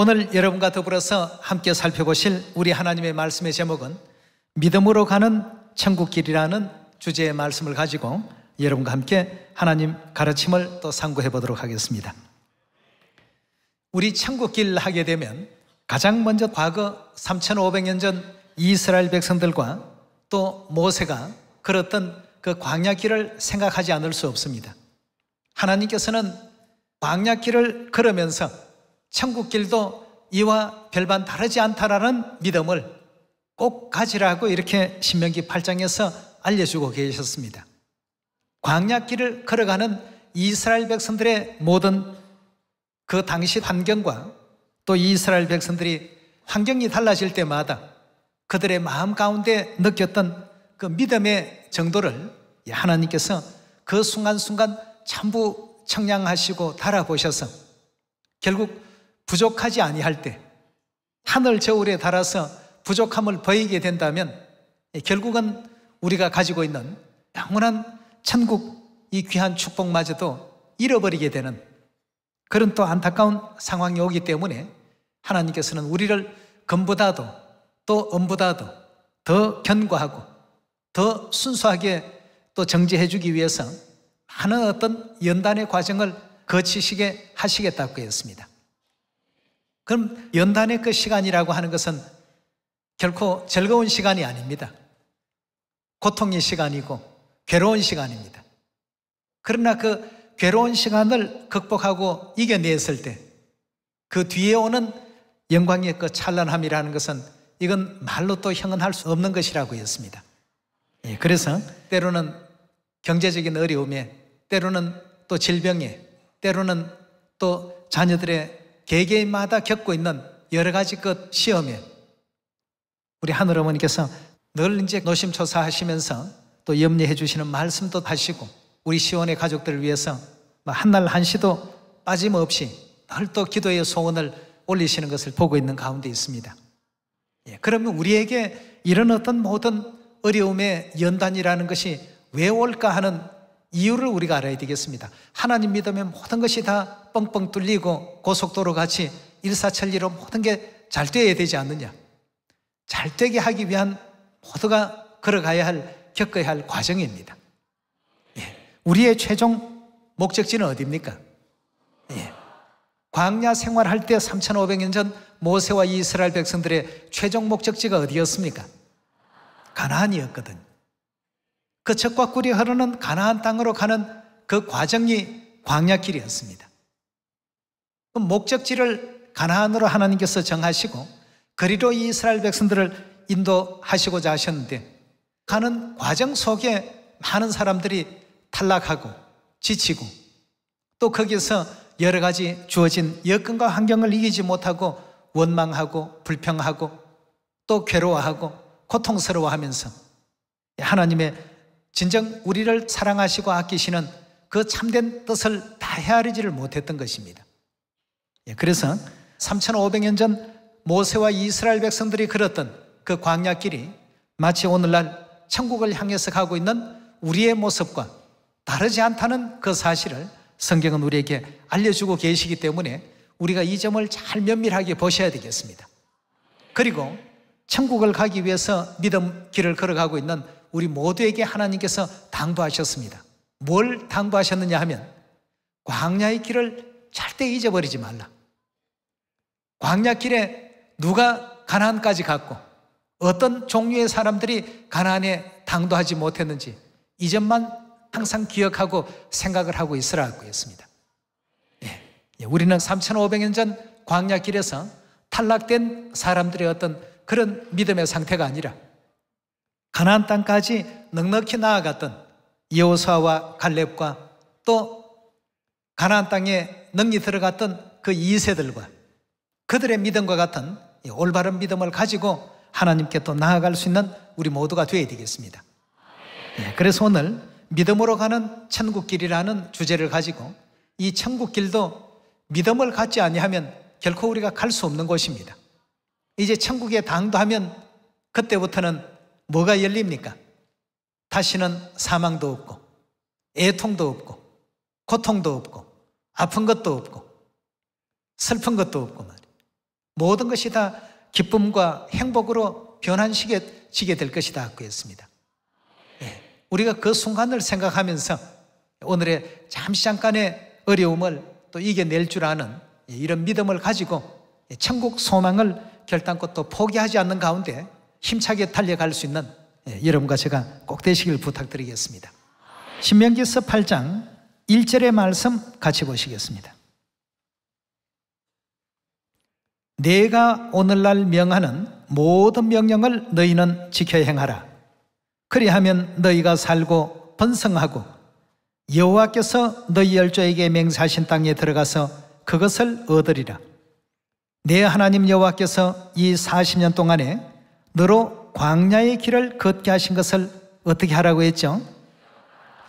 오늘 여러분과 더불어서 함께 살펴보실 우리 하나님의 말씀의 제목은 믿음으로 가는 천국길이라는 주제의 말씀을 가지고 여러분과 함께 하나님 가르침을 또 상고해 보도록 하겠습니다. 우리 천국길 하게 되면 가장 먼저 과거 3500년 전 이스라엘 백성들과 또 모세가 걸었던 그 광야길을 생각하지 않을 수 없습니다. 하나님께서는 광야길을 걸으면서 천국길도 이와 별반 다르지 않다라는 믿음을 꼭 가지라고 이렇게 신명기 8장에서 알려주고 계셨습니다. 광야길을 걸어가는 이스라엘 백성들의 모든 그 당시 환경과 또 이스라엘 백성들이 환경이 달라질 때마다 그들의 마음 가운데 느꼈던 그 믿음의 정도를 하나님께서 그 순간순간 전부 청량하시고 달아보셔서 결국 부족하지 아니할 때 하늘 저울에 달아서 부족함을 보이게 된다면 결국은 우리가 가지고 있는 영원한 천국 이 귀한 축복마저도 잃어버리게 되는 그런 또 안타까운 상황이 오기 때문에 하나님께서는 우리를 금보다도 또 은보다도 더 견고하고 더 순수하게 또 정지해 주기 위해서 많은 어떤 연단의 과정을 거치시게 하시겠다고 했습니다. 그럼 연단의 그 시간이라고 하는 것은 결코 즐거운 시간이 아닙니다. 고통의 시간이고 괴로운 시간입니다. 그러나 그 괴로운 시간을 극복하고 이겨냈을 때 그 뒤에 오는 영광의 그 찬란함이라는 것은 이건 말로 또 형언할 수 없는 것이라고 했습니다. 그래서 때로는 경제적인 어려움에, 때로는 또 질병에, 때로는 또 자녀들의 개개인마다 겪고 있는 여러 가지 그 시험에 우리 하늘어머니께서 늘 이제 노심초사하시면서 또 염려해 주시는 말씀도 하시고 우리 시온의 가족들을 위해서 한날 한시도 빠짐없이 늘 또 기도의 소원을 올리시는 것을 보고 있는 가운데 있습니다. 그러면 우리에게 이런 어떤 모든 어려움의 연단이라는 것이 왜 올까 하는 이유를 우리가 알아야 되겠습니다. 하나님 믿으면 모든 것이 다 뻥뻥 뚫리고 고속도로 같이 일사천리로 모든 게 잘 되어야 되지 않느냐. 잘 되게 하기 위한 모두가 걸어가야 할, 겪어야 할 과정입니다. 우리의 최종 목적지는 어디입니까? 광야 생활할 때 3500년 전 모세와 이스라엘 백성들의 최종 목적지가 어디였습니까? 가나안이었거든요. 그 젖과 꿀이 흐르는 가나안 땅으로 가는 그 과정이 광야길이었습니다. 그 목적지를 가나안으로 하나님께서 정하시고 그리로 이스라엘 백성들을 인도하시고자 하셨는데 가는 과정 속에 많은 사람들이 탈락하고 지치고 또 거기서 여러 가지 주어진 여건과 환경을 이기지 못하고 원망하고 불평하고 또 괴로워하고 고통스러워하면서 하나님의 진정 우리를 사랑하시고 아끼시는 그 참된 뜻을 다 헤아리지를 못했던 것입니다. 그래서 3500년 전 모세와 이스라엘 백성들이 걸었던 그 광야길이 마치 오늘날 천국을 향해서 가고 있는 우리의 모습과 다르지 않다는 그 사실을 성경은 우리에게 알려주고 계시기 때문에 우리가 이 점을 잘 면밀하게 보셔야 되겠습니다. 그리고 천국을 가기 위해서 믿음 길을 걸어가고 있는 우리 모두에게 하나님께서 당부하셨습니다. 뭘 당부하셨느냐 하면 광야의 길을 절대 잊어버리지 말라. 광야길에 누가 가나안까지 갔고 어떤 종류의 사람들이 가나안에 당도하지 못했는지 이 점만 항상 기억하고 생각을 하고 있으라고 했습니다. 우리는 3500년 전 광야길에서 탈락된 사람들의 어떤 그런 믿음의 상태가 아니라 가나안 땅까지 넉넉히 나아갔던 여호수아와 갈렙과 또 가나안 땅에 넉히 들어갔던 그 2세들과 그들의 믿음과 같은 올바른 믿음을 가지고 하나님께 또 나아갈 수 있는 우리 모두가 되어야 되겠습니다. 그래서 오늘 믿음으로 가는 천국길이라는 주제를 가지고 이 천국길도 믿음을 갖지 아니하면 결코 우리가 갈 수 없는 곳입니다. 이제 천국에 당도하면 그때부터는 뭐가 열립니까? 다시는 사망도 없고 애통도 없고 고통도 없고 아픈 것도 없고 슬픈 것도 없고 말이에요. 모든 것이 다 기쁨과 행복으로 변환시켜지게 될 것이다 그랬습니다. 우리가 그 순간을 생각하면서 오늘의 잠깐의 어려움을 또 이겨낼 줄 아는 이런 믿음을 가지고 천국 소망을 결단코 또 포기하지 않는 가운데 힘차게 달려갈 수 있는 여러분과 제가 꼭 되시길 부탁드리겠습니다. 신명기서 8장 1절의 말씀 같이 보시겠습니다. 내가 오늘날 명하는 모든 명령을 너희는 지켜 행하라. 그리하면 너희가 살고 번성하고 여호와께서 너희 열조에게 맹세하신 땅에 들어가서 그것을 얻으리라. 내 하나님 여호와께서 이 40년 동안에 너로 광야의 길을 걷게 하신 것을 어떻게 하라고 했죠?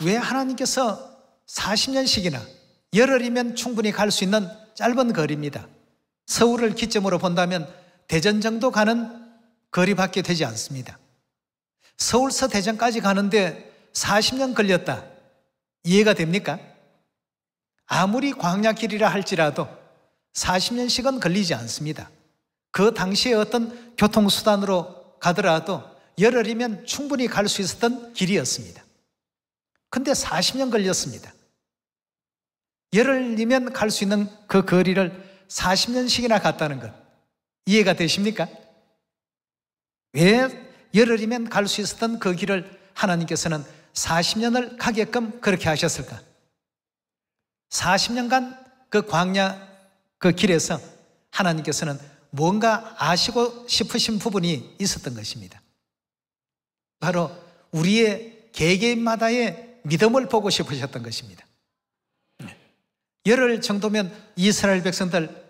왜 하나님께서 40년씩이나 열흘이면 충분히 갈 수 있는 짧은 거리입니다. 서울을 기점으로 본다면 대전 정도 가는 거리밖에 되지 않습니다. 서울서 대전까지 가는데 40년 걸렸다. 이해가 됩니까? 아무리 광야길이라 할지라도 40년씩은 걸리지 않습니다. 그 당시에 어떤 교통수단으로 가더라도 열흘이면 충분히 갈 수 있었던 길이었습니다. 근데 40년 걸렸습니다. 열흘이면 갈 수 있는 그 거리를 40년씩이나 갔다는 것 이해가 되십니까? 왜 열흘이면 갈 수 있었던 그 길을 하나님께서는 40년을 가게끔 그렇게 하셨을까? 40년간 그 광야 그 길에서 하나님께서는 뭔가 아시고 싶으신 부분이 있었던 것입니다. 바로 우리의 개개인마다의 믿음을 보고 싶으셨던 것입니다. 열흘 정도면 이스라엘 백성들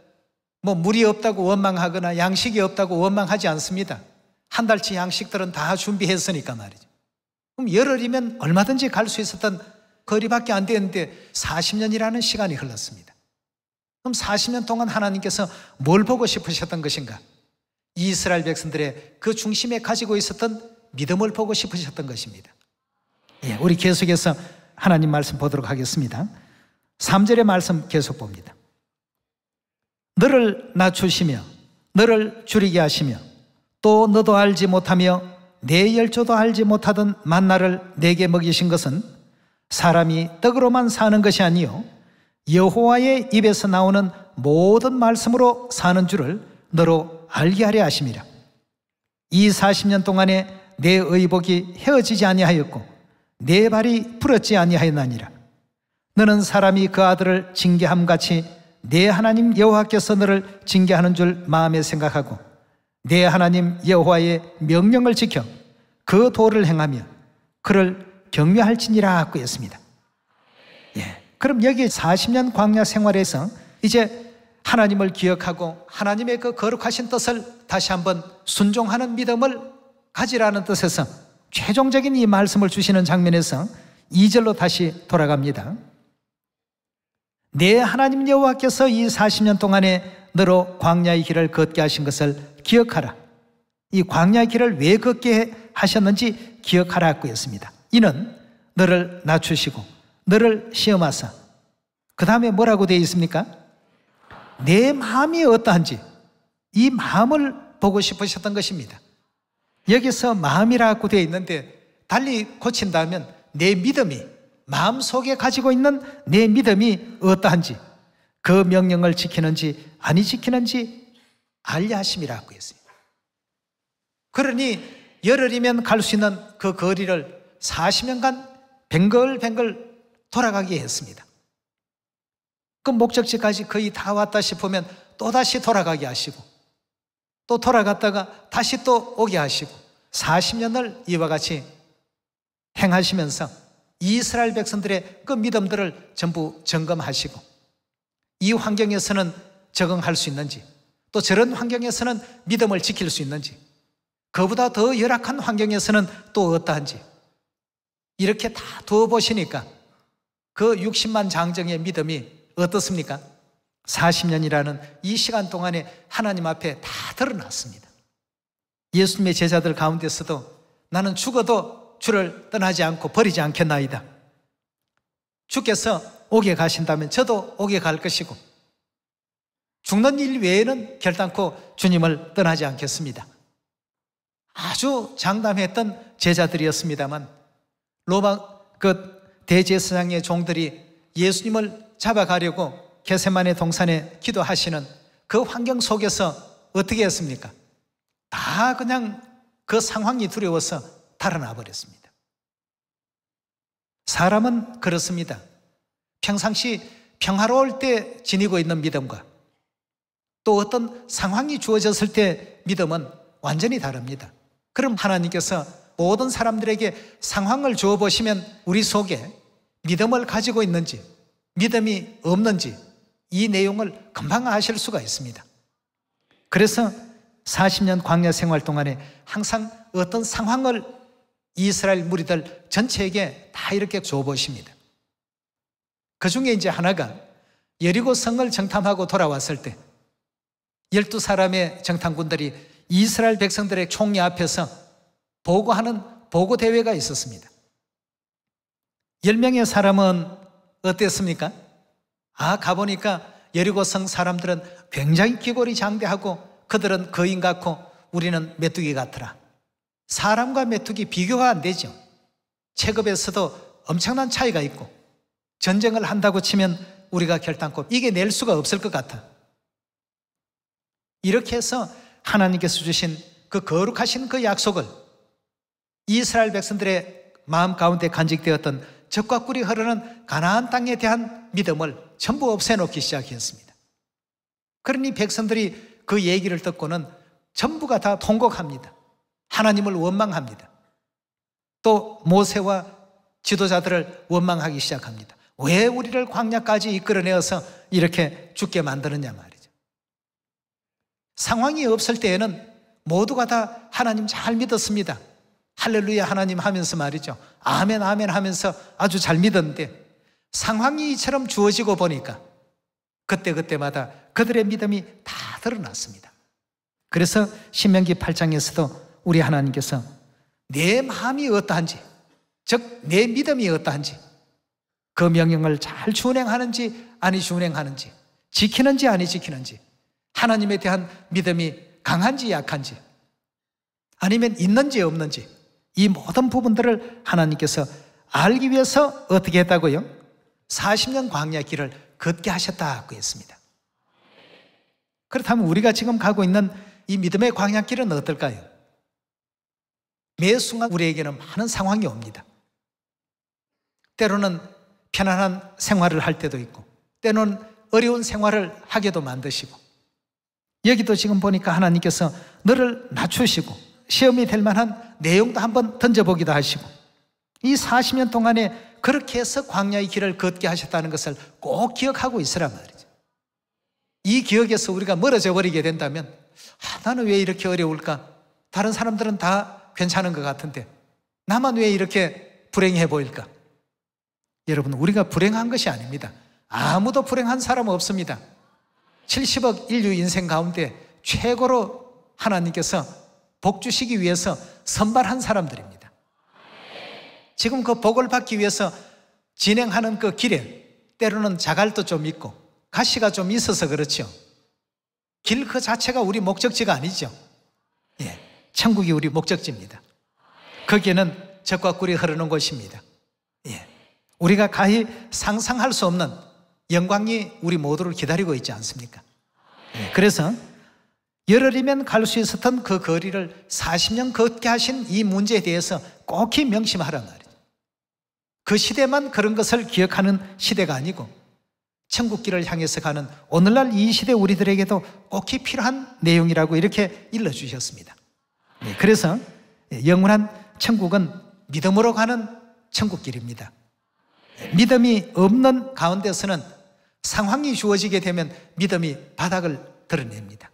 물이 없다고 원망하거나 양식이 없다고 원망하지 않습니다. 한 달치 양식들은 다 준비했으니까 말이죠. 그럼 열흘이면 얼마든지 갈 수 있었던 거리밖에 안 되는데 40년이라는 시간이 흘렀습니다. 그럼 40년 동안 하나님께서 뭘 보고 싶으셨던 것인가? 이스라엘 백성들의 그 중심에 가지고 있었던 믿음을 보고 싶으셨던 것입니다. 우리 계속해서 하나님 말씀 보도록 하겠습니다. 3절의 말씀 계속 봅니다. 너를 낮추시며 너를 줄이게 하시며 또 너도 알지 못하며 내 열조도 알지 못하던 만나를 내게 먹이신 것은 사람이 떡으로만 사는 것이 아니요 여호와의 입에서 나오는 모든 말씀으로 사는 줄을 너로 알게 하려 하심이라. 이 40년 동안에 내 의복이 헤어지지 아니하였고 내 발이 부러지지 아니하였나니라. 너는 사람이 그 아들을 징계함같이 내 하나님 여호와께서 너를 징계하는 줄 마음에 생각하고 내 하나님 여호와의 명령을 지켜 그 도를 행하며 그를 경외할지니라 하고 했습니다. 그럼 여기 40년 광야 생활에서 이제 하나님을 기억하고 하나님의 그 거룩하신 뜻을 다시 한번 순종하는 믿음을 가지라는 뜻에서 최종적인 이 말씀을 주시는 장면에서 2절로 다시 돌아갑니다. 내 하나님 여호와께서 이 40년 동안에 너로 광야의 길을 걷게 하신 것을 기억하라. 이 광야의 길을 왜 걷게 하셨는지 기억하라고 했습니다. 이는 너를 낮추시고 너를 시험하사 그 다음에 뭐라고 되어 있습니까? 내 마음이 어떠한지 이 마음을 보고 싶으셨던 것입니다. 여기서 마음이라고 되어 있는데 달리 고친다면 내 믿음이 마음속에 가지고 있는 내 믿음이 어떠한지 그 명령을 지키는지 아니 지키는지 알려 하심이라고 했습니다. 그러니 열흘이면 갈 수 있는 그 거리를 40년간 뱅글뱅글 돌아가게 했습니다. 그 목적지까지 거의 다 왔다 싶으면 또다시 돌아가게 하시고 또 돌아갔다가 다시 또 오게 하시고 40년을 이와 같이 행하시면서 이스라엘 백성들의 그 믿음들을 전부 점검하시고 이 환경에서는 적응할 수 있는지 또 저런 환경에서는 믿음을 지킬 수 있는지 그보다 더 열악한 환경에서는 또 어떠한지 이렇게 다 두어 보시니까 그 60만 장정의 믿음이 어떻습니까? 40년이라는 이 시간 동안에 하나님 앞에 다 드러났습니다. 예수님의 제자들 가운데서도 나는 죽어도 주를 떠나지 않고 버리지 않겠나이다. 주께서 오게 가신다면 저도 오게 갈 것이고 죽는 일 외에는 결단코 주님을 떠나지 않겠습니다. 아주 장담했던 제자들이었습니다만 로마 대제사장의 종들이 예수님을 잡아가려고 겟세마네 동산에 기도하시는 그 환경 속에서 어떻게 했습니까? 다 그냥 그 상황이 두려워서 달아나 버렸습니다. 사람은 그렇습니다. 평상시 평화로울 때 지니고 있는 믿음과 또 어떤 상황이 주어졌을 때 믿음은 완전히 다릅니다. 그럼 하나님께서 모든 사람들에게 상황을 주어 보시면 우리 속에 믿음을 가지고 있는지 믿음이 없는지 이 내용을 금방 아실 수가 있습니다. 그래서 40년 광야 생활 동안에 항상 어떤 상황을 이스라엘 무리들 전체에게 다 이렇게 주어 보십니다. 그 중에 이제 하나가 여리고 성을 정탐하고 돌아왔을 때 12사람의 정탐꾼들이 이스라엘 백성들의 총리 앞에서 보고하는 보고 대회가 있었습니다. 10명의 사람은 어땠습니까? 가보니까 여리고 성 사람들은 굉장히 기골이 장대하고 그들은 거인 같고 우리는 메뚜기 같더라. 사람과 메뚜기 비교가 안 되죠. 체급에서도 엄청난 차이가 있고 전쟁을 한다고 치면 우리가 결단코 이겨낼 수가 없을 것 같아. 이렇게 해서 하나님께서 주신 그 거룩하신 그 약속을 이스라엘 백성들의 마음 가운데 간직되었던 젖과 꿀이 흐르는 가나안 땅에 대한 믿음을 전부 없애놓기 시작했습니다. 그러니 백성들이 그 얘기를 듣고는 전부가 다 통곡합니다. 하나님을 원망합니다. 또 모세와 지도자들을 원망하기 시작합니다. 왜 우리를 광야까지 이끌어내어서 이렇게 죽게 만드느냐 말이죠. 상황이 없을 때에는 모두가 다 하나님 잘 믿었습니다. 할렐루야 하나님 하면서 말이죠. 아멘 아멘 하면서 아주 잘 믿었는데 상황이 이처럼 주어지고 보니까 그때마다 그들의 믿음이 다 드러났습니다. 그래서 신명기 8장에서도 우리 하나님께서 내 마음이 어떠한지, 즉 내 믿음이 어떠한지, 그 명령을 잘 준행하는지 아니 준행하는지, 지키는지 아니 지키는지, 하나님에 대한 믿음이 강한지 약한지, 아니면 있는지 없는지, 이 모든 부분들을 하나님께서 알기 위해서 어떻게 했다고요? 40년 광야 길을 걷게 하셨다고 했습니다. 그렇다면 우리가 지금 가고 있는 이 믿음의 광야길은 어떨까요? 매 순간 우리에게는 많은 상황이 옵니다. 때로는 편안한 생활을 할 때도 있고 때로는 어려운 생활을 하게도 만드시고, 여기도 지금 보니까 하나님께서 너를 낮추시고 시험이 될 만한 내용도 한번 던져보기도 하시고, 이 40년 동안에 그렇게 해서 광야의 길을 걷게 하셨다는 것을 꼭 기억하고 있으란 말이죠. 이 기억에서 우리가 멀어져 버리게 된다면 나는 왜 이렇게 어려울까? 다른 사람들은 다 괜찮은 것 같은데 나만 왜 이렇게 불행해 보일까? 여러분, 우리가 불행한 것이 아닙니다. 아무도 불행한 사람 없습니다. 70억 인류 인생 가운데 최고로 하나님께서 복 주시기 위해서 선발한 사람들입니다. 지금 그 복을 받기 위해서 진행하는 그 길에 때로는 자갈도 좀 있고 가시가 좀 있어서 그렇죠. 길 그 자체가 우리 목적지가 아니죠. 천국이 우리 목적지입니다. 거기에는 젖과 꿀이 흐르는 곳입니다. 우리가 가히 상상할 수 없는 영광이 우리 모두를 기다리고 있지 않습니까? 그래서 열흘이면 갈 수 있었던 그 거리를 40년 걷게 하신 이 문제에 대해서 꼭히 명심하란 말이에요. 그 시대만 그런 것을 기억하는 시대가 아니고 천국길을 향해서 가는 오늘날 이 시대 우리들에게도 꼭히 필요한 내용이라고 이렇게 일러주셨습니다. 그래서 영원한 천국은 믿음으로 가는 천국길입니다. 믿음이 없는 가운데서는 상황이 주어지게 되면 믿음이 바닥을 드러냅니다.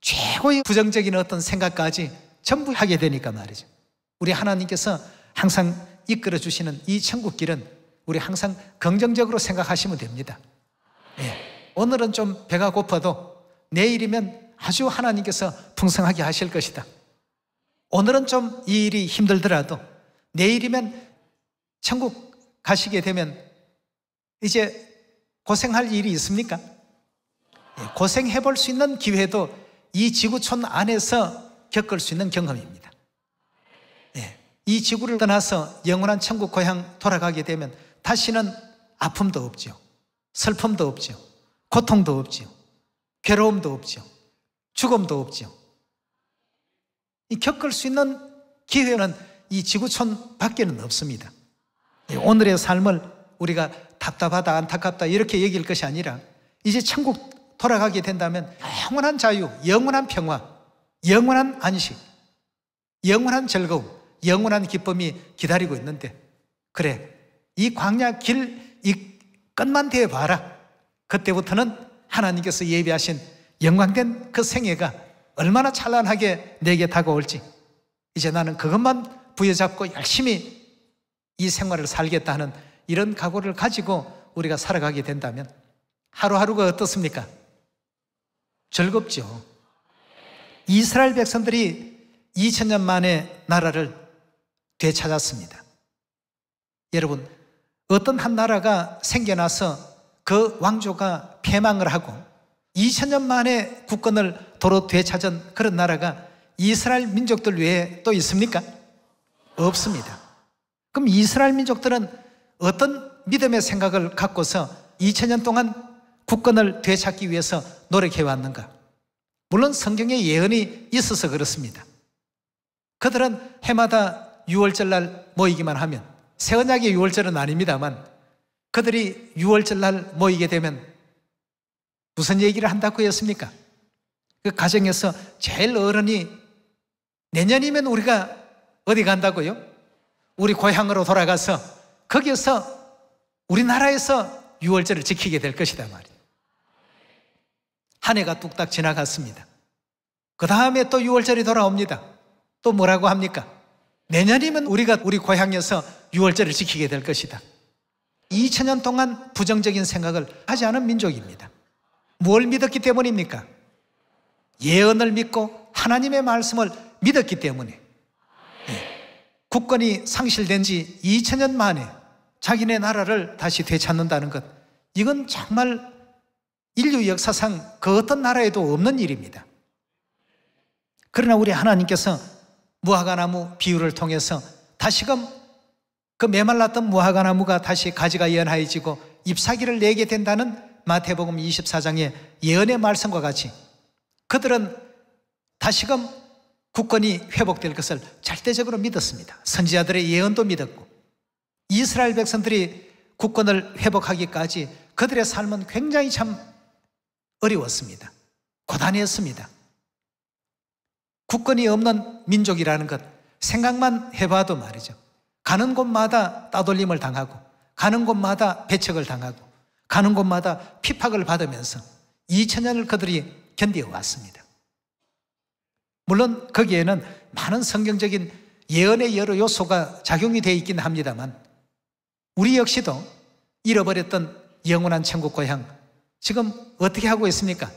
최고의 부정적인 어떤 생각까지 전부 하게 되니까 말이죠. 우리 하나님께서 항상 이끌어 주시는 이 천국길은 우리 항상 긍정적으로 생각하시면 됩니다. 오늘은 좀 배가 고파도 내일이면 아주 하나님께서 풍성하게 하실 것이다. 오늘은 좀 이 일이 힘들더라도 내일이면 천국 가시게 되면 이제 고생할 일이 있습니까? 고생해 볼 수 있는 기회도 이 지구촌 안에서 겪을 수 있는 경험입니다. 예, 이 지구를 떠나서 영원한 천국 고향 돌아가게 되면 다시는 아픔도 없죠. 슬픔도 없죠. 고통도 없죠. 괴로움도 없죠. 죽음도 없죠. 이 겪을 수 있는 기회는 이 지구촌 밖에는 없습니다. 오늘의 삶을 우리가 답답하다, 안타깝다 이렇게 얘기할 것이 아니라 이제 천국 돌아가게 된다면 영원한 자유, 영원한 평화, 영원한 안식, 영원한 즐거움, 영원한 기쁨이 기다리고 있는데, 그래, 이 광야 길 이 끝만 대봐라. 그때부터는 하나님께서 예비하신 영광된 그 생애가 얼마나 찬란하게 내게 다가올지, 이제 나는 그것만 부여잡고 열심히 이 생활을 살겠다 하는 이런 각오를 가지고 우리가 살아가게 된다면 하루하루가 어떻습니까? 즐겁죠. 이스라엘 백성들이 2000년 만에 나라를 되찾았습니다. 여러분, 어떤 한 나라가 생겨나서 그 왕조가 패망을 하고 2000년 만에 국권을 도로 되찾은 그런 나라가 이스라엘 민족들 외에 또 있습니까? 없습니다. 그럼 이스라엘 민족들은 어떤 믿음의 생각을 갖고서 2000년 동안 국권을 되찾기 위해서 노력해 왔는가? 물론 성경에 예언이 있어서 그렇습니다. 그들은 해마다 6월절 날 모이기만 하면, 새 언약의 6월절은 아닙니다만 그들이 6월절 날 모이게 되면 무슨 얘기를 한다고 했습니까? 그 가정에서 제일 어른이 내년이면 우리가 어디 간다고요? 우리 고향으로 돌아가서 거기에서 우리나라에서 6월절을 지키게 될 것이다 말이에요. 한 해가 뚝딱 지나갔습니다. 그 다음에 또 6월절이 돌아옵니다. 또 뭐라고 합니까? 내년이면 우리가 우리 고향에서 6월절을 지키게 될 것이다. 2000년 동안 부정적인 생각을 하지 않은 민족입니다. 뭘 믿었기 때문입니까? 예언을 믿고 하나님의 말씀을 믿었기 때문에 국권이 상실된 지 2000년 만에 자기네 나라를 다시 되찾는다는 것, 이건 정말 인류 역사상 그 어떤 나라에도 없는 일입니다. 그러나 우리 하나님께서 무화과나무 비유를 통해서 다시금 그 메말랐던 무화과나무가 다시 가지가 연하여지고 잎사귀를 내게 된다는 마태복음 24장의 예언의 말씀과 같이 그들은 다시금 국권이 회복될 것을 절대적으로 믿었습니다. 선지자들의 예언도 믿었고, 이스라엘 백성들이 국권을 회복하기까지 그들의 삶은 굉장히 참 어려웠습니다. 고단했습니다. 국권이 없는 민족이라는 것 생각만 해봐도 말이죠. 가는 곳마다 따돌림을 당하고, 가는 곳마다 배척을 당하고, 가는 곳마다 핍박을 받으면서 2000년을 그들이 견뎌왔습니다. 물론 거기에는 많은 성경적인 예언의 여러 요소가 작용이 되어 있긴 합니다만, 우리 역시도 잃어버렸던 영원한 천국 고향 지금 어떻게 하고 있습니까?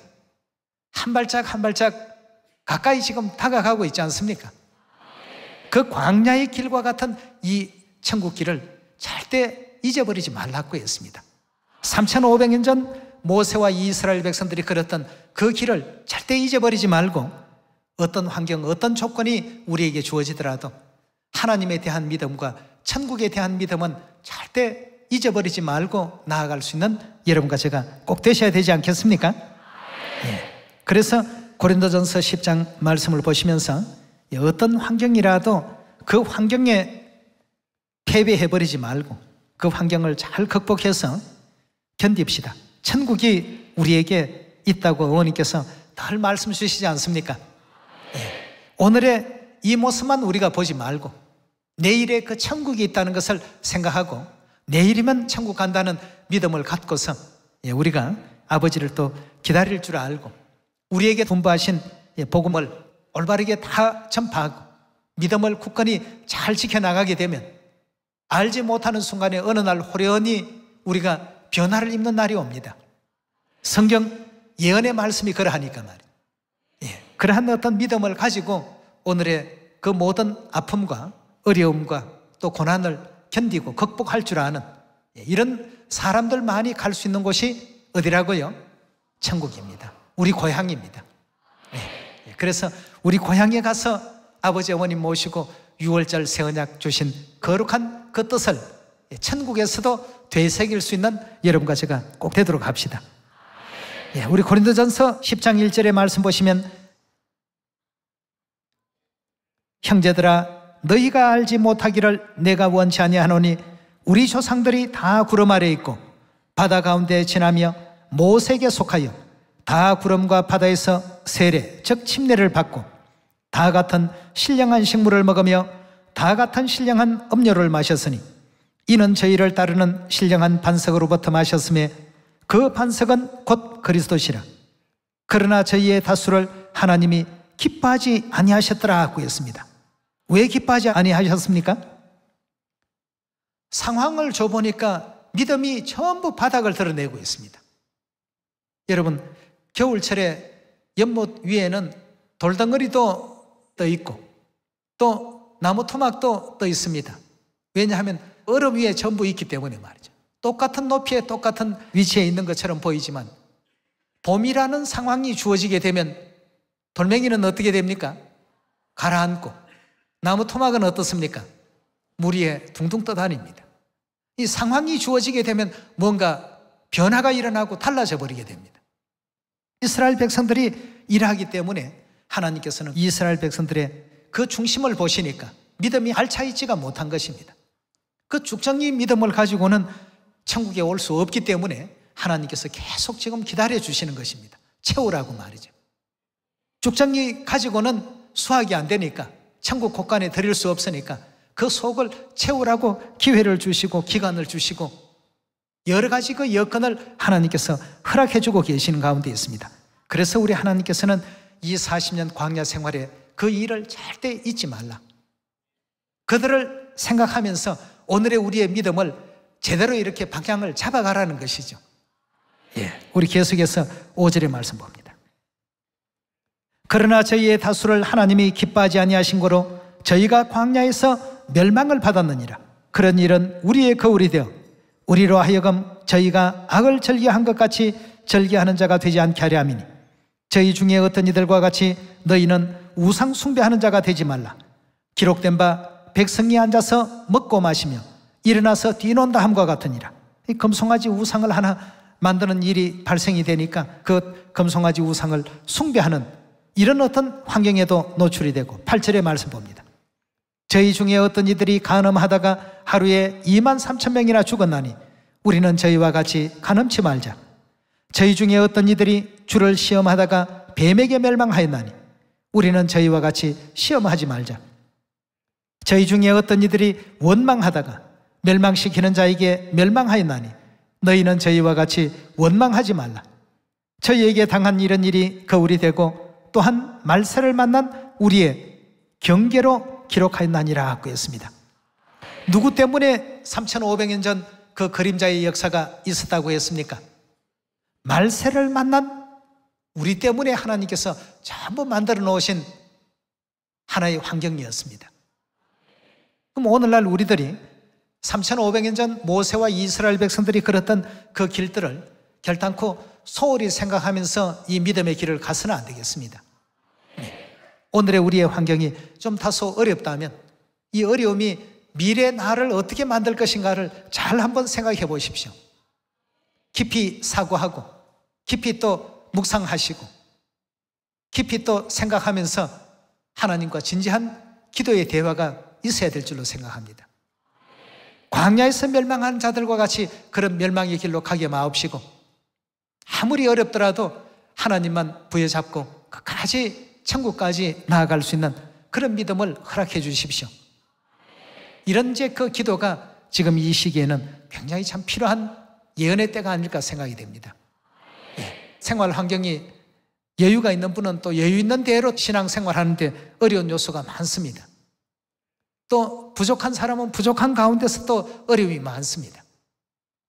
한 발짝 한 발짝 가까이 지금 다가가고 있지 않습니까? 그 광야의 길과 같은 이 천국 길을 절대 잊어버리지 말라고 했습니다. 3500년 전 모세와 이스라엘 백성들이 걸었던 그 길을 절대 잊어버리지 말고, 어떤 환경, 어떤 조건이 우리에게 주어지더라도 하나님에 대한 믿음과 천국에 대한 믿음은 절대 잊어버리지 말고 나아갈 수 있는 여러분과 제가 꼭 되셔야 되지 않겠습니까? 그래서 고린도전서 10장 말씀을 보시면서 어떤 환경이라도 그 환경에 패배해버리지 말고 그 환경을 잘 극복해서 견딥시다. 천국이 우리에게 있다고 어머니께서 늘 말씀 주시지 않습니까? 오늘의 이 모습만 우리가 보지 말고 내일에 그 천국이 있다는 것을 생각하고 내일이면 천국 간다는 믿음을 갖고서 우리가 아버지를 또 기다릴 줄 알고 우리에게 분부하신 복음을 올바르게 다 전파하고 믿음을 굳건히 잘 지켜나가게 되면 알지 못하는 순간에 어느 날 호련히 우리가 변화를 입는 날이 옵니다. 성경 예언의 말씀이 그러하니까 말이에요. 그러한 어떤 믿음을 가지고 오늘의 그 모든 아픔과 어려움과 또 고난을 견디고 극복할 줄 아는 이런 사람들만이 갈 수 있는 곳이 어디라고요? 천국입니다. 우리 고향입니다. 그래서 우리 고향에 가서 아버지 어머님 모시고 6월절 새언약 주신 거룩한 그 뜻을 천국에서도 되새길 수 있는 여러분과 제가 꼭 되도록 합시다. 우리 고린도전서 10장 1절의 말씀 보시면 형제들아 너희가 알지 못하기를 내가 원치 아니하노니 우리 조상들이 다 구름 아래 있고 바다 가운데 지나며 모세에게 속하여 다 구름과 바다에서 세례 즉 침례를 받고 다 같은 신령한 식물을 먹으며 다 같은 신령한 음료를 마셨으니 이는 저희를 따르는 신령한 반석으로부터 마셨음에 그 반석은 곧 그리스도시라. 그러나 저희의 다수를 하나님이 기뻐하지 아니하셨더라 하고 했습니다. 왜 기뻐하지 아니하셨습니까? 상황을 줘보니까 믿음이 전부 바닥을 드러내고 있습니다. 여러분, 겨울철에 연못 위에는 돌덩어리도 떠 있고 또 나무 토막도 떠 있습니다. 왜냐하면 얼음 위에 전부 있기 때문에 말이죠. 똑같은 높이에 똑같은 위치에 있는 것처럼 보이지만 봄이라는 상황이 주어지게 되면 돌멩이는 어떻게 됩니까? 가라앉고 나무 토막은 어떻습니까? 물 위에 둥둥 떠다닙니다. 이 상황이 주어지게 되면 뭔가 변화가 일어나고 달라져 버리게 됩니다. 이스라엘 백성들이 일하기 때문에 하나님께서는 이스라엘 백성들의 그 중심을 보시니까 믿음이 알차있지가 못한 것입니다. 그 죽정이 믿음을 가지고는 천국에 올 수 없기 때문에 하나님께서 계속 지금 기다려 주시는 것입니다. 채우라고 말이죠. 죽정이 가지고는 수확이 안 되니까 천국 곳간에 드릴 수 없으니까 그 속을 채우라고 기회를 주시고 기간을 주시고 여러 가지 그 여건을 하나님께서 허락해 주고 계시는 가운데 있습니다. 그래서 우리 하나님께서는 이 40년 광야 생활에 그 일을 절대 잊지 말라. 그들을 생각하면서 오늘의 우리의 믿음을 제대로 이렇게 방향을 잡아가라는 것이죠. 우리 계속해서 5절의 말씀 봅니다. 그러나 저희의 다수를 하나님이 기뻐하지 아니하신 거로 저희가 광야에서 멸망을 받았느니라. 그런 일은 우리의 거울이 되어 우리로 하여금 저희가 악을 즐겨한 것 같이 즐겨하는 자가 되지 않게 하려 함이니 저희 중에 어떤 이들과 같이 너희는 우상 숭배하는 자가 되지 말라. 기록된 바 백성이 앉아서 먹고 마시며 일어나서 뛰논다 함과 같으니라. 이 금송아지 우상을 하나 만드는 일이 발생이 되니까 그 금송아지 우상을 숭배하는 이런 어떤 환경에도 노출이 되고 8절의 말씀 봅니다. 저희 중에 어떤 이들이 간음하다가 하루에 23,000명이나 죽었나니 우리는 저희와 같이 간음치 말자. 저희 중에 어떤 이들이 주를 시험하다가 뱀에게 멸망하였나니 우리는 저희와 같이 시험하지 말자. 저희 중에 어떤 이들이 원망하다가 멸망시키는 자에게 멸망하였나니 너희는 저희와 같이 원망하지 말라. 저희에게 당한 이런 일이 거울이 되고 또한 말세를 만난 우리의 경계로 기록하였나니라 하고 했습니다. 누구 때문에 3,500년 전 그 그림자의 역사가 있었다고 했습니까? 말세를 만난 우리 때문에 하나님께서 전부 만들어 놓으신 하나의 환경이었습니다. 그럼 오늘날 우리들이 3,500년 전 모세와 이스라엘 백성들이 걸었던 그 길들을 결단코 소홀히 생각하면서 이 믿음의 길을 가서는 안 되겠습니다. 오늘의 우리의 환경이 좀 다소 어렵다면 이 어려움이 미래의 나를 어떻게 만들 것인가를 잘 한번 생각해 보십시오. 깊이 사고하고 깊이 또 묵상하시고 깊이 또 생각하면서 하나님과 진지한 기도의 대화가 있어야 될 줄로 생각합니다. 광야에서 멸망한 자들과 같이 그런 멸망의 길로 가게 마옵시고 아무리 어렵더라도 하나님만 부여잡고 끝까지 천국까지 나아갈 수 있는 그런 믿음을 허락해 주십시오. 이런 이제 그 기도가 지금 이 시기에는 굉장히 참 필요한 예언의 때가 아닐까 생각이 됩니다. 생활 환경이 여유가 있는 분은 또 여유 있는 대로 신앙생활하는데 어려운 요소가 많습니다. 또 부족한 사람은 부족한 가운데서 또 어려움이 많습니다.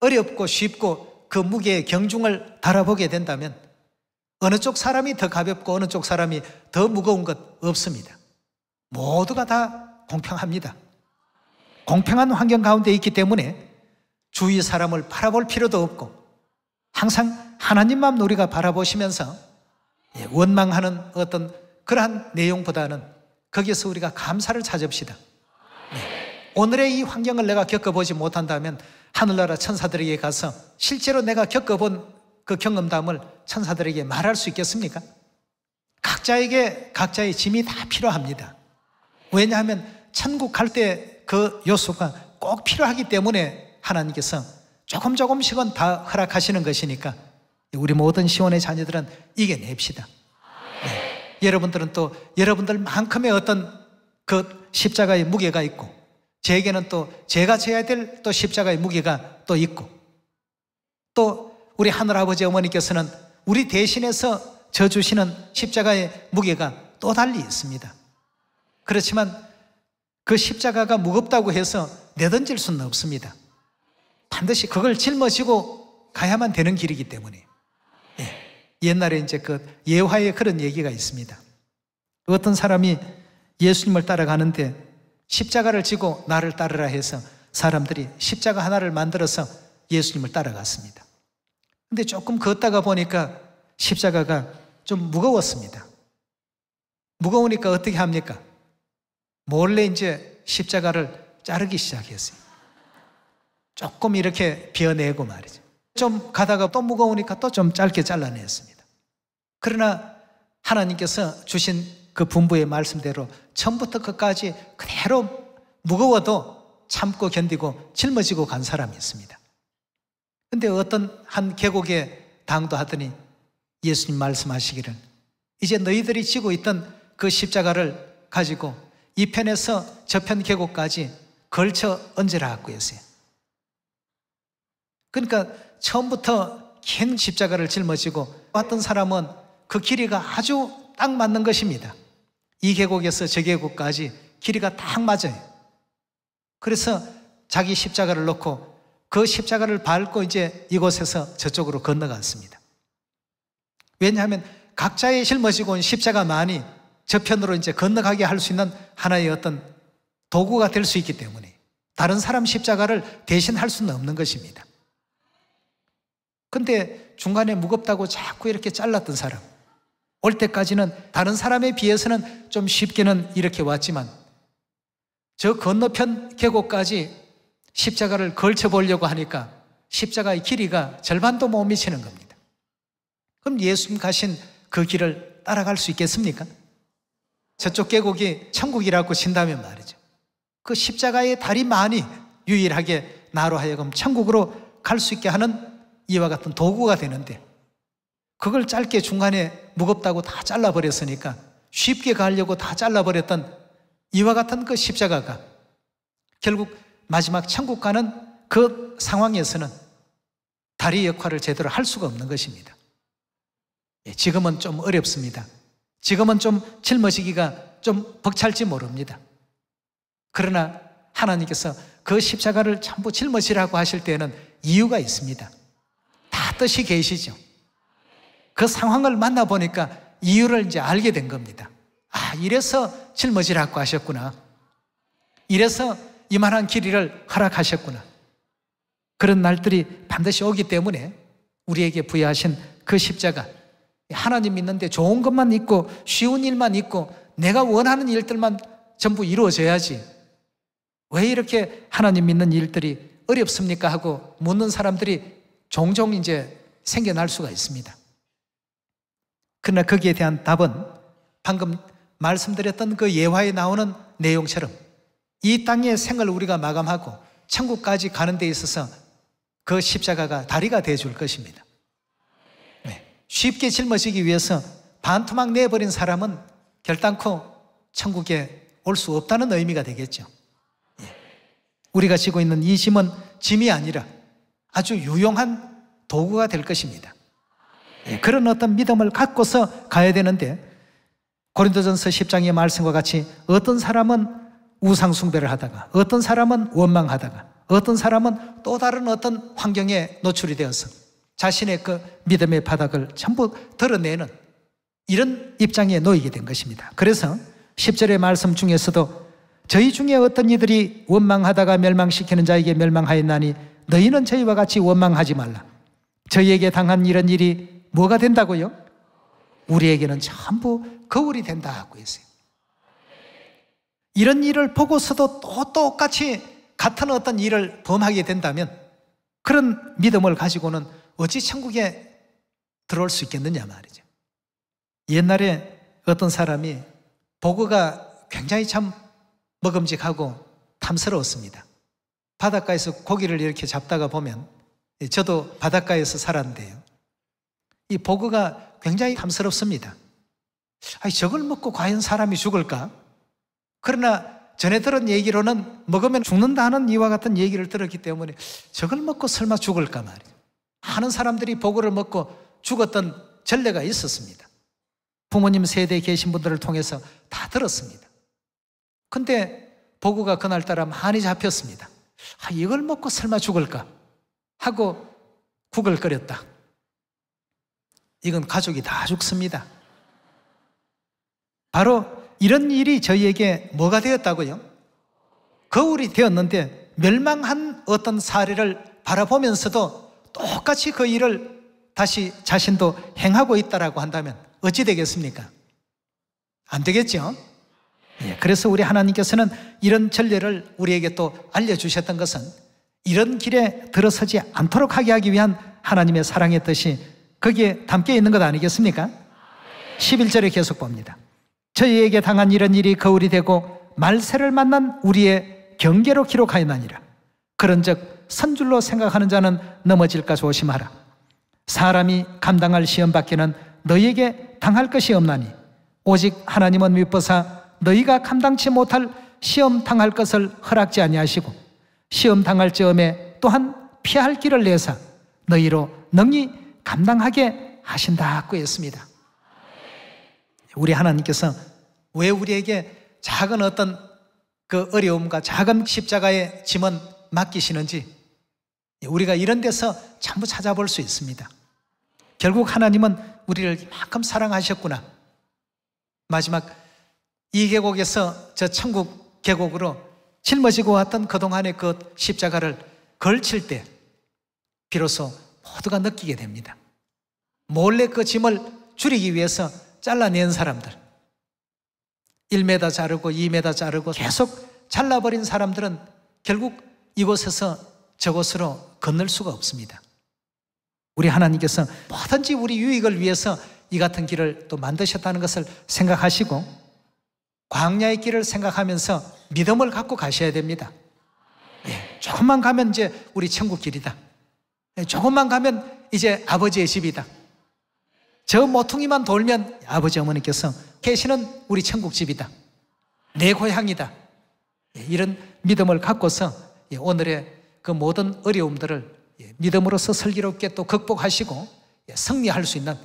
어렵고 쉽고 그 무게의 경중을 달아보게 된다면 어느 쪽 사람이 더 가볍고 어느 쪽 사람이 더 무거운 것 없습니다. 모두가 다 공평합니다. 공평한 환경 가운데 있기 때문에 주위 사람을 바라볼 필요도 없고 항상 하나님만 우리가 바라보시면서 원망하는 어떤 그러한 내용보다는 거기에서 우리가 감사를 찾읍시다. 오늘의 이 환경을 내가 겪어보지 못한다면 하늘나라 천사들에게 가서 실제로 내가 겪어본 그 경험담을 천사들에게 말할 수 있겠습니까? 각자에게 각자의 짐이 다 필요합니다. 왜냐하면 천국 갈 때 그 요소가 꼭 필요하기 때문에 하나님께서 조금씩은 다 허락하시는 것이니까 우리 모든 시온의 자녀들은 이겨냅시다. 여러분들은 또 여러분들만큼의 어떤 그 십자가의 무게가 있고, 제게는 또 제가 져야 될 또 십자가의 무게가 또 있고, 또 우리 하늘아버지 어머니께서는 우리 대신해서 져주시는 십자가의 무게가 또 달리 있습니다. 그렇지만 그 십자가가 무겁다고 해서 내던질 수는 없습니다. 반드시 그걸 짊어지고 가야만 되는 길이기 때문에. 옛날에 이제 그 예화에 그런 얘기가 있습니다. 어떤 사람이 예수님을 따라가는데 십자가를 지고 나를 따르라 해서 사람들이 십자가 하나를 만들어서 예수님을 따라갔습니다. 근데 조금 걷다가 보니까 십자가가 좀 무거웠습니다. 무거우니까 어떻게 합니까? 몰래 이제 십자가를 자르기 시작했어요. 조금 이렇게 비워내고 말이죠. 좀 가다가 또 무거우니까 또 좀 짧게 잘라냈습니다. 그러나 하나님께서 주신 그 분부의 말씀대로 처음부터 끝까지 그대로 무거워도 참고 견디고 짊어지고 간 사람이 있습니다. 근데 어떤 한 계곡에 당도하더니 예수님 말씀하시기를, 이제 너희들이 지고 있던 그 십자가를 가지고 이 편에서 저편 계곡까지 걸쳐 얹으라고 했어요. 그러니까 처음부터 긴 십자가를 짊어지고 왔던 사람은 그 길이가 아주 딱 맞는 것입니다. 이 계곡에서 저 계곡까지 길이가 딱 맞아요. 그래서 자기 십자가를 놓고 그 십자가를 밟고 이제 이곳에서 저쪽으로 건너갔습니다. 왜냐하면 각자의 짊어지고 온 십자가만이 저편으로 이제 건너가게 할 수 있는 하나의 어떤 도구가 될 수 있기 때문에 다른 사람 십자가를 대신할 수는 없는 것입니다. 근데 중간에 무겁다고 자꾸 이렇게 잘랐던 사람, 올 때까지는 다른 사람에 비해서는 좀 쉽게는 이렇게 왔지만 저 건너편 계곡까지 십자가를 걸쳐보려고 하니까 십자가의 길이가 절반도 못 미치는 겁니다. 그럼 예수님 가신 그 길을 따라갈 수 있겠습니까? 저쪽 계곡이 천국이라고 친다면 말이죠. 그 십자가의 다리만이 유일하게 나로 하여금 천국으로 갈 수 있게 하는 이와 같은 도구가 되는데, 그걸 짧게 중간에 무겁다고 다 잘라버렸으니까 쉽게 가려고 다 잘라버렸던 이와 같은 그 십자가가 결국 마지막 천국 가는 그 상황에서는 다리 역할을 제대로 할 수가 없는 것입니다. 지금은 좀 어렵습니다. 지금은 좀 짊어지기가 좀 벅찰지 모릅니다. 그러나 하나님께서 그 십자가를 전부 짊어지라고 하실 때는 이유가 있습니다. 다 뜻이 계시죠. 그 상황을 만나보니까 이유를 이제 알게 된 겁니다. 아, 이래서 짊어지라고 하셨구나. 이래서 이만한 길이를 허락하셨구나. 그런 날들이 반드시 오기 때문에 우리에게 부여하신 그 십자가, 하나님 믿는데 좋은 것만 있고 쉬운 일만 있고 내가 원하는 일들만 전부 이루어져야지 왜 이렇게 하나님 믿는 일들이 어렵습니까? 하고 묻는 사람들이 종종 이제 생겨날 수가 있습니다. 그러나 거기에 대한 답은 방금 말씀드렸던 그 예화에 나오는 내용처럼 이 땅의 생을 우리가 마감하고 천국까지 가는 데 있어서 그 십자가가 다리가 되어줄 것입니다. 쉽게 짊어지기 위해서 반토막 내버린 사람은 결단코 천국에 올 수 없다는 의미가 되겠죠. 우리가 지고 있는 이 짐은 짐이 아니라 아주 유용한 도구가 될 것입니다. 그런 어떤 믿음을 갖고서 가야 되는데, 고린도전서 10장의 말씀과 같이 어떤 사람은 우상 숭배를 하다가, 어떤 사람은 원망하다가, 어떤 사람은 또 다른 어떤 환경에 노출이 되어서 자신의 그 믿음의 바닥을 전부 드러내는 이런 입장에 놓이게 된 것입니다. 그래서 10절의 말씀 중에서도 저희 중에 어떤 이들이 원망하다가 멸망시키는 자에게 멸망하였나니 너희는 저희와 같이 원망하지 말라. 저희에게 당한 이런 일이 뭐가 된다고요? 우리에게는 전부 거울이 된다고 했어요. 이런 일을 보고서도 또 똑같이 같은 어떤 일을 범하게 된다면 그런 믿음을 가지고는 어찌 천국에 들어올 수 있겠느냐 말이죠. 옛날에 어떤 사람이 보고가 굉장히 참 먹음직하고 탐스러웠습니다. 바닷가에서 고기를 이렇게 잡다가 보면, 저도 바닷가에서 살았는데요, 이 보고가 굉장히 탐스럽습니다. 아니, 저걸 먹고 과연 사람이 죽을까? 그러나 전에 들은 얘기로는 먹으면 죽는다는 이와 같은 얘기를 들었기 때문에 저걸 먹고 설마 죽을까 말이에요. 많은 사람들이 보고를 먹고 죽었던 전례가 있었습니다. 부모님 세대에 계신 분들을 통해서 다 들었습니다. 근데 보고가 그날따라 많이 잡혔습니다. 아, 이걸 먹고 설마 죽을까 하고 국을 끓였다. 이건 가족이 다 죽습니다. 바로 이런 일이 저희에게 뭐가 되었다고요? 거울이 되었는데 멸망한 어떤 사례를 바라보면서도 똑같이 그 일을 다시 자신도 행하고 있다라고 한다면 어찌 되겠습니까? 안 되겠죠? 예, 그래서 우리 하나님께서는 이런 전례를 우리에게 또 알려주셨던 것은 이런 길에 들어서지 않도록 하게 하기 위한 하나님의 사랑의 뜻이 거기에 담겨 있는 것 아니겠습니까? 11절에 계속 봅니다. 저희에게 당한 이런 일이 거울이 되고 말세를 만난 우리의 경계로 기록하였나니라. 그런즉 선줄로 생각하는 자는 넘어질까 조심하라. 사람이 감당할 시험 밖에는 너희에게 당할 것이 없나니 오직 하나님은 미쁘사 너희가 감당치 못할 시험 당할 것을 허락지 아니하시고 시험 당할 즈음에 또한 피할 길을 내사 너희로 능히 감당하게 하신다고 했습니다. 우리 하나님께서 왜 우리에게 작은 어떤 그 어려움과 작은 십자가의 짐은 맡기시는지 우리가 이런 데서 전부 찾아볼 수 있습니다. 결국 하나님은 우리를 이만큼 사랑하셨구나. 마지막 이 계곡에서 저 천국 계곡으로 짊어지고 왔던 그동안의 그 십자가를 걸칠 때 비로소 모두가 느끼게 됩니다. 몰래 그 짐을 줄이기 위해서 잘라낸 사람들, 1m 자르고 2m 자르고 계속 잘라버린 사람들은 결국 이곳에서 저곳으로 건널 수가 없습니다. 우리 하나님께서 뭐든지 우리 유익을 위해서 이 같은 길을 또 만드셨다는 것을 생각하시고 광야의 길을 생각하면서 믿음을 갖고 가셔야 됩니다. 예, 조금만 가면 이제 우리 천국 길이다. 예, 조금만 가면 이제 아버지의 집이다. 저 모퉁이만 돌면 아버지 어머니께서 계시는 우리 천국 집이다. 내 고향이다. 예, 이런 믿음을 갖고서 예, 오늘의 그 모든 어려움들을 예, 믿음으로서 슬기롭게 또 극복하시고 예, 승리할 수 있는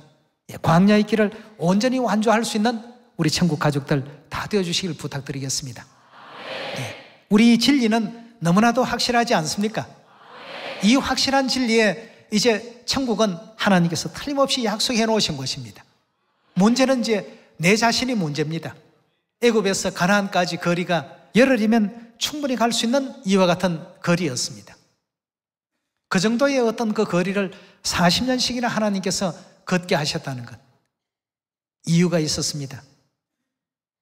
예, 광야의 길을 온전히 완주할 수 있는 우리 천국 가족들 다 되어주시길 부탁드리겠습니다. 예, 우리 진리는 너무나도 확실하지 않습니까? 이 확실한 진리에 이제 천국은 하나님께서 틀림없이 약속해 놓으신 것입니다. 문제는 이제 내 자신이 문제입니다. 애굽에서 가나안까지 거리가 열흘이면 충분히 갈 수 있는 이와 같은 거리였습니다. 그 정도의 어떤 그 거리를 40년씩이나 하나님께서 걷게 하셨다는 것, 이유가 있었습니다.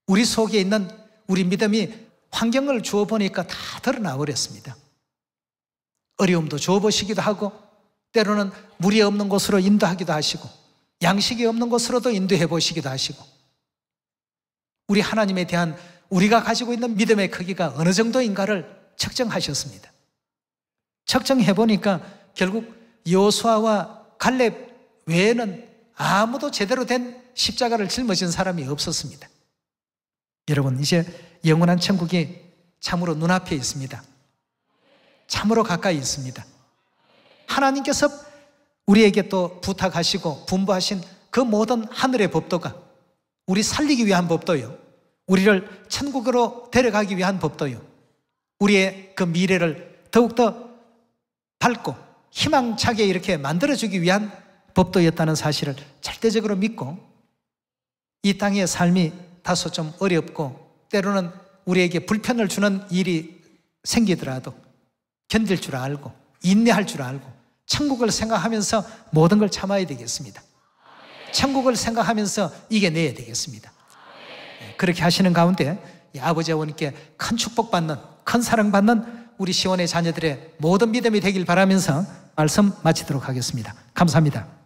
우리 속에 있는 우리 믿음이 환경을 주어 보니까 다 드러나 버렸습니다. 어려움도 주어 보시기도 하고 때로는 물이 없는 곳으로 인도하기도 하시고 양식이 없는 곳으로도 인도해 보시기도 하시고 우리 하나님에 대한 우리가 가지고 있는 믿음의 크기가 어느 정도인가를 측정하셨습니다. 측정해 보니까 결국 여호수아와 갈렙 외에는 아무도 제대로 된 십자가를 짊어진 사람이 없었습니다. 여러분, 이제 영원한 천국이 참으로 눈앞에 있습니다. 참으로 가까이 있습니다. 하나님께서 우리에게 또 부탁하시고 분부하신 그 모든 하늘의 법도가 우리 살리기 위한 법도요, 우리를 천국으로 데려가기 위한 법도요, 우리의 그 미래를 더욱더 밝고 희망차게 이렇게 만들어주기 위한 법도였다는 사실을 절대적으로 믿고 이 땅의 삶이 다소 좀 어렵고 때로는 우리에게 불편을 주는 일이 생기더라도 견딜 줄 알고 인내할 줄 알고 천국을 생각하면서 모든 걸 참아야 되겠습니다. 천국을 생각하면서 이겨내야 되겠습니다. 그렇게 하시는 가운데 아버지 어머니께 큰 축복받는, 큰 사랑받는 우리 시원의 자녀들의 모든 믿음이 되길 바라면서 말씀 마치도록 하겠습니다. 감사합니다.